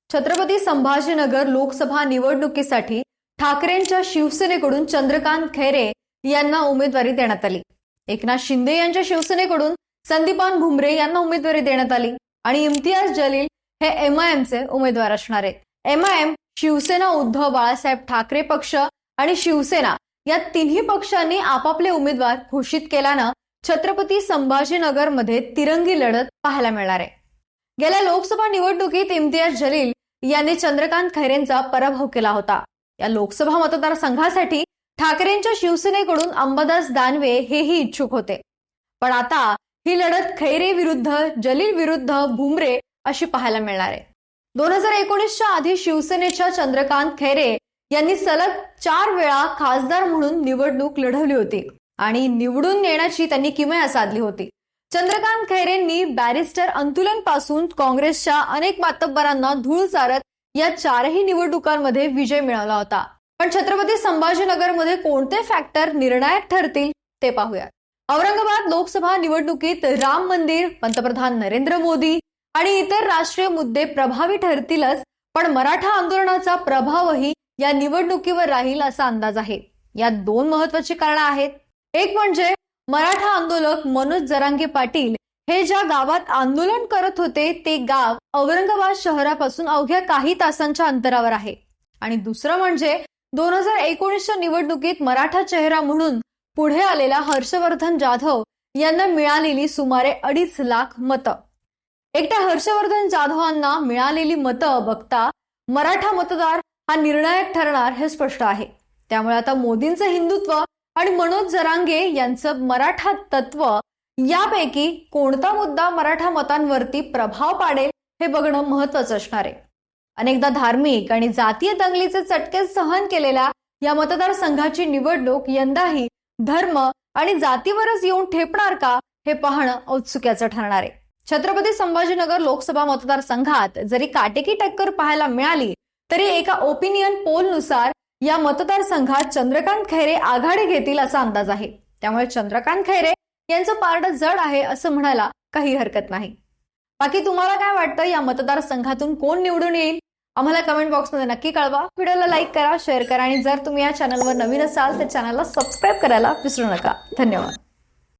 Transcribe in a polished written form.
छत्रपती संभाजीनगर लोकसभा निवडणुकीसाठी ठाकरेंच्या शिवसेनेकडून चंद्रकांत खैरे यांना उमेदवारी देण्यात आली। एकनाथ शिंदे यांच्या शिवसेनेकडून संदीपान भुमरे यांना उमेदवारी देण्यात आली आणि इम्तियाज जलील हे एमआयएमचे उमेदवार असणार आहेत। एमआयएम, शिवसेना, उद्धव बाळासाहेब ठाकरे पक्ष आणि शिवसेना या तिन्ही पक्षांनी आपापले उमेदवार घोषित केल्यानं छत्रपती संभाजीनगरमध्ये तिरंगी लढत पाहायला मिळणार आहे। गेल्या लोकसभा निवडणुकीत इम्तियाज जलील यांनी चंद्रकांत खैरेंचा पराभव केला होता। या लोकसभा मतदारसंघासाठी ठाकरेंच्या शिवसेनेकडून अंबादास दानवे हेही इच्छुक होते, पण आता ही लढत खैरे विरुद्ध जलील विरुद्ध भुमरे अशी पाहायला मिळणार आहे। 2019च्या आधी शिवसेनेच्या चंद्रकांत खैरे यांनी सलग 4 वेळा खासदार म्हणून निवडणूक लढवली होती आणि निवडून येण्याची त्यांनी किमया साधली होती। चंद्रकांत खैरेंनी बॅरिस्टर अंतुलन पासून काँग्रेसच्या अनेक मातब्बरांना धूळ चारत या 4ही निवडणुकांमध्ये विजय मिळवला होता। पण छत्रपती संभाजीनगरमध्ये कोणते फॅक्टर निर्णायक ठरतील ते पाहूया। औरंगाबाद लोकसभा निवडणुकीत राम मंदिर, पंतप्रधान नरेंद्र मोदी आणि इतर राष्ट्रीय मुद्दे प्रभावी ठरतीलच, पण मराठा आंदोलनाचा प्रभावही या निवडणुकीवर राहील असा अंदाज आहे। यात 2 महत्त्वाची कारणं आहेत। एक म्हणजे मराठा आंदोलक मनोज जरांगे पाटील हे ज्या गावात आंदोलन करत होते ते गाव औरंगाबाद शहरापासून अवघ्या काही तासांच्या अंतरावर आहे। आणि दुसरं म्हणजे 2019च्या निवडणुकीत मराठा चेहरा म्हणून पुढे आलेला हर्षवर्धन जाधव यांना मिळालेली सुमारे 2.5 लाख मतं। एकट्या हर्षवर्धन जाधवांना मिळालेली मतं बघता मराठा मतदार हा निर्णायक ठरणार हे स्पष्ट आहे। त्यामुळे आता मोदींचं हिंदुत्व आणि मनोज जरांगे यांचं मराठा तत्व यापैकी कोणता मुद्दा मराठा मतांवरती प्रभाव पाडेल हे बघणं महत्त्वाचं असणार आहे। अनेकदा धार्मिक आणि जातीय दंगलीचे चटके सहन केलेल्या या मतदारसंघाची निवडणूक यंदाही धर्म आणि जातीवरच येऊन ठेपणार का हे पाहणं औत्सुक्याचं ठरणार आहे। छत्रपती संभाजीनगर लोकसभा मतदारसंघात जरी काटेकी टक्कर पाहायला मिळाली तरी एका ओपिनियन पोलनुसार या मतदारसंघात चंद्रकांत खैरे आघाडी घेतील असा अंदाज आहे। त्यामुळे चंद्रकांत खैरे यांचं पारडं जड आहे असं म्हणायला काही हरकत नाही। बाकी तुम्हाला काय वाटतं, या मतदारसंघातून कोण निवडून येईल? आम्हाला कमेंट बॉक्समध्ये नक्की कळवा। व्हिडिओला लाईक करा, शेअर करा आणि जर तुम्ही या चॅनलवर नवीन असाल तर चॅनलला सबस्क्राईब करायला विसरू नका। धन्यवाद।